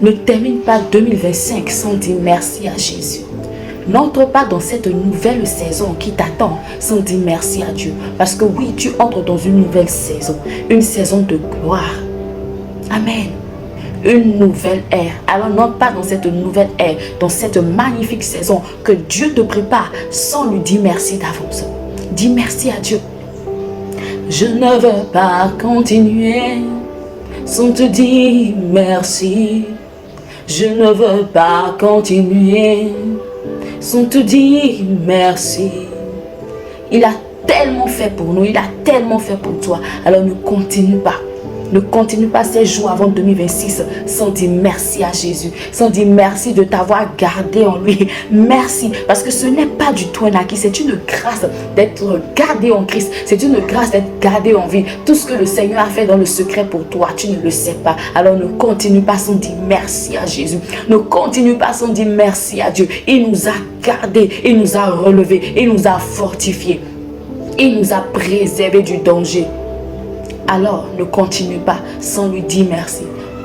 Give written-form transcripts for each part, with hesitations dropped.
Ne termine pas 2025 sans dire merci à Jésus. N'entre pas dans cette nouvelle saison qui t'attend sans dire merci à Dieu. Parce que oui, tu entres dans une nouvelle saison. Une saison de gloire. Amen. Une nouvelle ère. Alors n'entre pas dans cette nouvelle ère, dans cette magnifique saison que Dieu te prépare sans lui dire merci d'avance. Dis merci à Dieu. Je ne veux pas continuer sans te dire merci. Je ne veux pas continuer sans te dire merci. Il a tellement fait pour nous, il a tellement fait pour toi. Alors ne continue pas. Ne continue pas ces jours avant 2026 sans dire merci à Jésus, sans dire merci de t'avoir gardé en lui. Merci, parce que ce n'est pas du tout un acquis, c'est une grâce d'être gardé en Christ, c'est une grâce d'être gardé en vie. Tout ce que le Seigneur a fait dans le secret pour toi, tu ne le sais pas. Alors ne continue pas sans dire merci à Jésus. Ne continue pas sans dire merci à Dieu. Il nous a gardés, il nous a relevés, il nous a fortifiés, il nous a préservés du danger. Alors ne continue pas sans lui dire merci.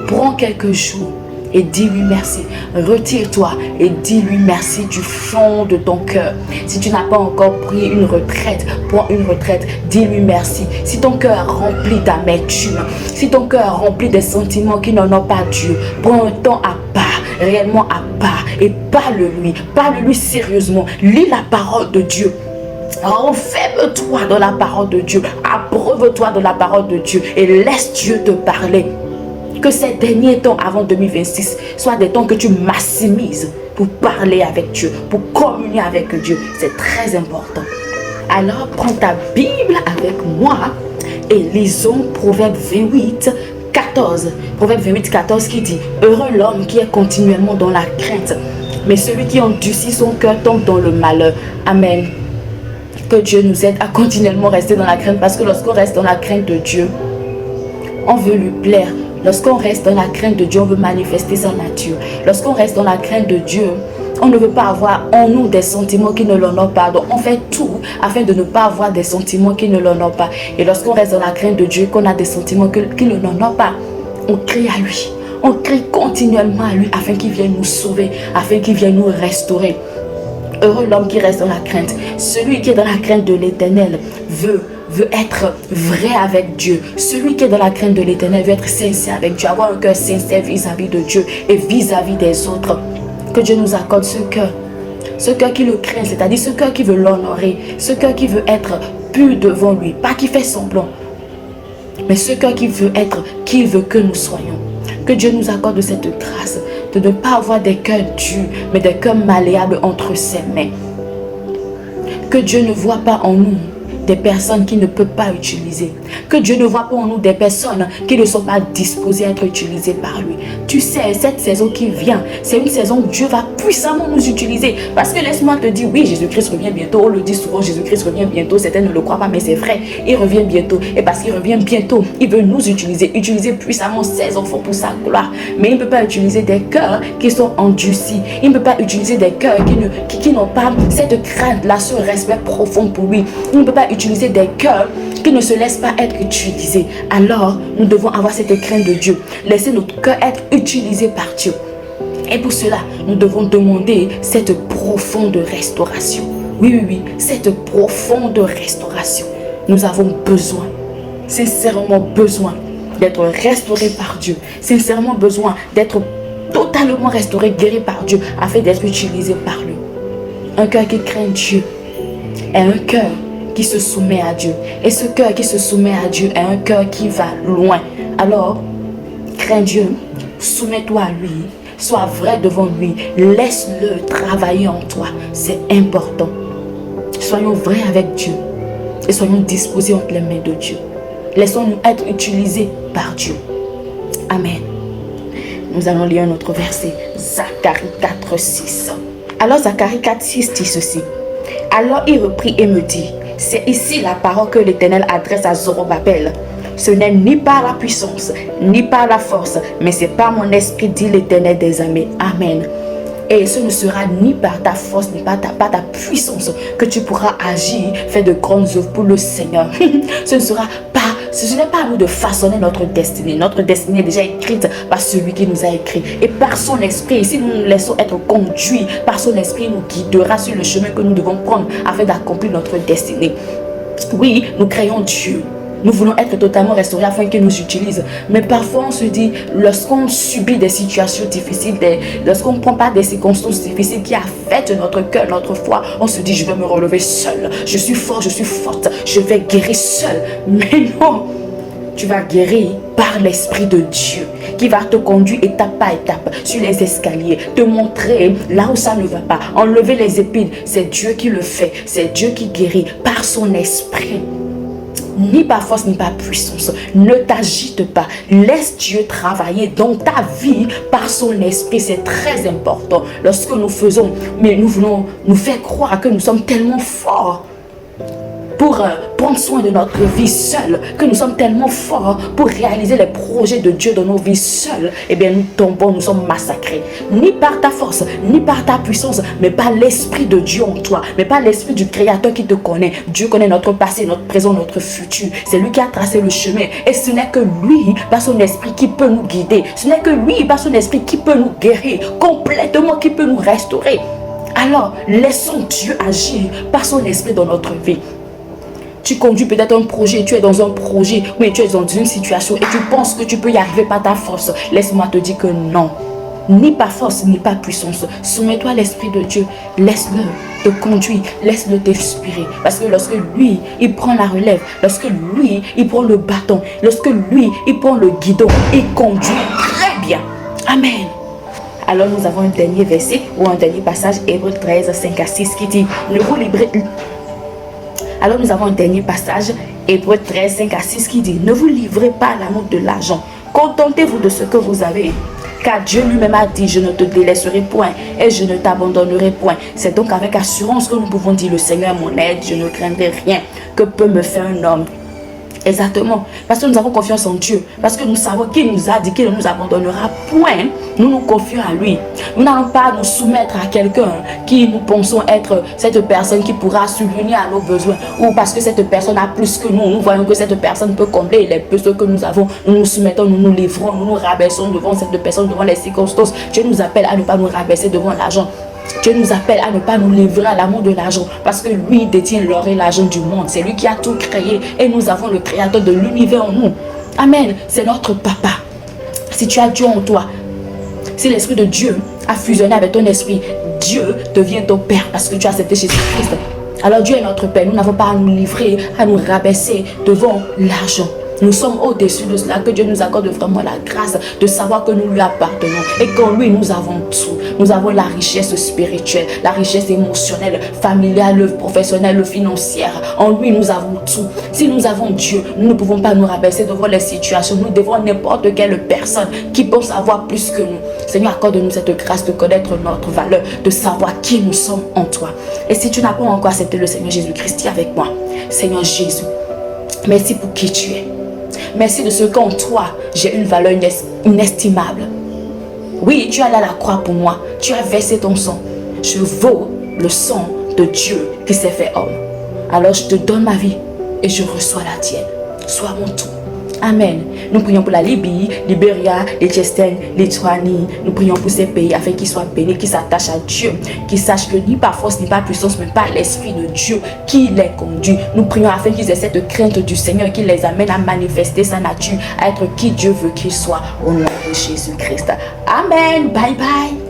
Prends quelques jours et dis-lui merci. Retire-toi et dis-lui merci du fond de ton cœur. Si tu n'as pas encore pris une retraite, prends une retraite, dis-lui merci. Si ton cœur est rempli d'amertume, si ton cœur est rempli des sentiments qui n'en ont pas Dieu, prends un temps à part, réellement à part, et parle-lui sérieusement. Lis la parole de Dieu. Enferme-toi dans la parole de Dieu, abreuve-toi dans la parole de Dieu et laisse Dieu te parler. Que ces derniers temps avant 2026 soient des temps que tu maximises pour parler avec Dieu, pour communier avec Dieu. C'est très important. Alors prends ta Bible avec moi et lisons Proverbe 28, 14. Proverbe 28, 14 qui dit: heureux l'homme qui est continuellement dans la crainte, mais celui qui endurcit son cœur tombe dans le malheur. Amen. Que Dieu nous aide à continuellement rester dans la crainte, parce que lorsqu'on reste dans la crainte de Dieu, on veut lui plaire. Lorsqu'on reste dans la crainte de Dieu, on veut manifester sa nature. Lorsqu'on reste dans la crainte de Dieu, on ne veut pas avoir en nous des sentiments qui ne l'honorent pas. Donc on fait tout afin de ne pas avoir des sentiments qui ne l'honorent pas. Et lorsqu'on reste dans la crainte de Dieu, qu'on a des sentiments qui ne l'honorent pas, on crie à lui. On crie continuellement à lui afin qu'il vienne nous sauver, afin qu'il vienne nous restaurer. Heureux l'homme qui reste dans la crainte. Celui qui est dans la crainte de l'Éternel veut être vrai avec Dieu. Celui qui est dans la crainte de l'Éternel veut être sincère avec Dieu, avoir un cœur sincère vis-à-vis de Dieu et vis-à-vis des autres. Que Dieu nous accorde ce cœur qui le craint, c'est-à-dire ce cœur qui veut l'honorer, ce cœur qui veut être pur devant lui, pas qui fait semblant, mais ce cœur qui veut être qui il veut que nous soyons. Que Dieu nous accorde cette grâce de ne pas avoir des cœurs durs, mais des cœurs malléables entre ses mains. Que Dieu ne voit pas en nous des personnes qu'il ne peut pas utiliser. Que Dieu ne voit pas en nous des personnes qui ne sont pas disposées à être utilisées par lui. Tu sais, cette saison qui vient, c'est une saison où Dieu va puissamment nous utiliser. Parce que laisse-moi te dire, oui, Jésus-Christ revient bientôt. On le dit souvent, Jésus-Christ revient bientôt. Certains ne le croient pas, mais c'est vrai. Il revient bientôt. Et parce qu'il revient bientôt, il veut nous utiliser puissamment ses enfants pour sa gloire. Mais il ne peut pas utiliser des cœurs qui sont endurcis. Il ne peut pas utiliser des cœurs qui n'ont pas cette crainte-là, ce respect profond pour lui. Il ne peut pas utiliser des cœurs qui ne se laissent pas être utilisés. Alors, nous devons avoir cette crainte de Dieu. Laisser notre cœur être utilisé par Dieu. Et pour cela, nous devons demander cette profonde restauration. Oui, cette profonde restauration. Nous avons besoin, sincèrement besoin d'être restaurés par Dieu. Sincèrement besoin d'être totalement restauré, guéri par Dieu, afin d'être utilisé par lui. Un cœur qui craint Dieu est un cœur qui se soumet à Dieu. Et ce cœur qui se soumet à Dieu est un cœur qui va loin. Alors, crains Dieu, soumets-toi à lui, sois vrai devant lui, laisse-le travailler en toi. C'est important. Soyons vrais avec Dieu et soyons disposés entre les mains de Dieu. Laissons-nous être utilisés par Dieu. Amen. Nous allons lire un autre verset, Zacharie 4, 6. Alors Zacharie 4, 6 dit ceci. Alors il reprit et me dit: c'est ici la parole que l'Éternel adresse à Zorobabel. Ce n'est ni par la puissance, ni par la force, mais c'est par mon esprit, dit l'Éternel des armées. Amen. Et ce ne sera ni par ta force, ni par ta puissance que tu pourras agir, faire de grandes œuvres pour le Seigneur. Ce ne sera pas Ce n'est pas à nous de façonner notre destinée. Notre destinée est déjà écrite par celui qui nous a écrit. Et par son esprit, si nous nous laissons être conduits par son esprit, il nous guidera sur le chemin que nous devons prendre afin d'accomplir notre destinée. Oui, nous créons Dieu. Nous voulons être totalement restaurés afin qu'il nous utilise. Mais parfois on se dit, lorsqu'on subit des situations difficiles, lorsqu'on ne prend pas des circonstances difficiles qui affectent notre cœur, notre foi, on se dit, je vais me relever seul. Je suis fort, je suis forte, je vais guérir seul. Mais non, tu vas guérir par l'Esprit de Dieu qui va te conduire étape par étape sur les escaliers, te montrer là où ça ne va pas, enlever les épines. C'est Dieu qui le fait, c'est Dieu qui guérit par son esprit. Ni par force, ni par puissance. Ne t'agite pas. Laisse Dieu travailler dans ta vie par son esprit. C'est très important. Lorsque nous faisons, mais nous voulons nous faire croire que nous sommes tellement forts pour prendre soin de notre vie seule, que nous sommes tellement forts pour réaliser les projets de Dieu dans nos vies seules, eh bien nous tombons, nous sommes massacrés. Ni par ta force, ni par ta puissance, mais par l'Esprit de Dieu en toi, mais par l'Esprit du Créateur qui te connaît. Dieu connaît notre passé, notre présent, notre futur. C'est lui qui a tracé le chemin. Et ce n'est que lui, par son esprit, qui peut nous guider. Ce n'est que lui, par son esprit, qui peut nous guérir complètement, qui peut nous restaurer. Alors, laissons Dieu agir par son esprit dans notre vie. Tu conduis peut-être un projet, tu es dans un projet, oui, tu es dans une situation et tu penses que tu peux y arriver par ta force. Laisse-moi te dire que non. Ni par force, ni par puissance. Soumets-toi à l'Esprit de Dieu. Laisse-le te conduire. Laisse-le t'inspirer. Parce que lorsque lui, il prend la relève, lorsque lui, il prend le bâton, lorsque lui, il prend le guidon, il conduit très bien. Amen. Alors nous avons un dernier verset ou un dernier passage, Hébreux 13, 5 à 6 qui dit, ne vous livrez... Alors nous avons un dernier passage, Hébreux 13, 5 à 6 qui dit, ne vous livrez pas à l'amour de l'argent, contentez-vous de ce que vous avez. Car Dieu lui-même a dit, je ne te délaisserai point et je ne t'abandonnerai point. C'est donc avec assurance que nous pouvons dire, le Seigneur est mon aide, je ne craindrai rien. Que peut me faire un homme? Exactement, parce que nous avons confiance en Dieu, parce que nous savons qu'il nous a dit qu'il ne nous abandonnera point. Nous nous confions à lui. Nous n'allons pas nous soumettre à quelqu'un qui nous pensons être cette personne qui pourra subvenir à nos besoins, ou parce que cette personne a plus que nous, nous voyons que cette personne peut combler les besoins que nous avons. Nous nous soumettons, nous nous livrons, nous nous rabaissons devant cette personne, devant les circonstances. Dieu nous appelle à ne pas nous rabaisser devant l'argent. Dieu nous appelle à ne pas nous livrer à l'amour de l'argent, parce que lui détient l'or et l'argent du monde. C'est lui qui a tout créé et nous avons le créateur de l'univers en nous. Amen. C'est notre papa. Si tu as Dieu en toi, si l'Esprit de Dieu a fusionné avec ton esprit, Dieu devient ton Père parce que tu as accepté Jésus-Christ. Alors Dieu est notre Père. Nous n'avons pas à nous livrer, à nous rabaisser devant l'argent. Nous sommes au-dessus de cela, que Dieu nous accorde vraiment la grâce de savoir que nous lui appartenons et qu'en lui nous avons tout. Nous avons la richesse spirituelle, la richesse émotionnelle, familiale, professionnelle, financière. En lui nous avons tout. Si nous avons Dieu, nous ne pouvons pas nous rabaisser devant les situations. Nous devons n'importe quelle personne qui pense avoir plus que nous. Seigneur, accorde-nous cette grâce de connaître notre valeur, de savoir qui nous sommes en toi. Et si tu n'as pas encore accepté le Seigneur Jésus-Christ, dis avec moi, Seigneur Jésus, merci pour qui tu es. Merci de ce qu'en toi, j'ai une valeur inestimable. Oui, tu es allé à la croix pour moi. Tu as versé ton sang. Je vaux le sang de Dieu qui s'est fait homme. Alors je te donne ma vie et je reçois la tienne. Sois mon tout. Amen. Nous prions pour la Libye, Libéria, les Tchèques, Lituanie. Nous prions pour ces pays afin qu'ils soient bénis, qu'ils s'attachent à Dieu, qu'ils sachent que ni par force, ni par puissance, mais par l'Esprit de Dieu qui les conduit. Nous prions afin qu'ils aient cette crainte du Seigneur qui les amène à manifester sa nature, à être qui Dieu veut qu'ils soient au nom de Jésus-Christ. Amen. Bye bye.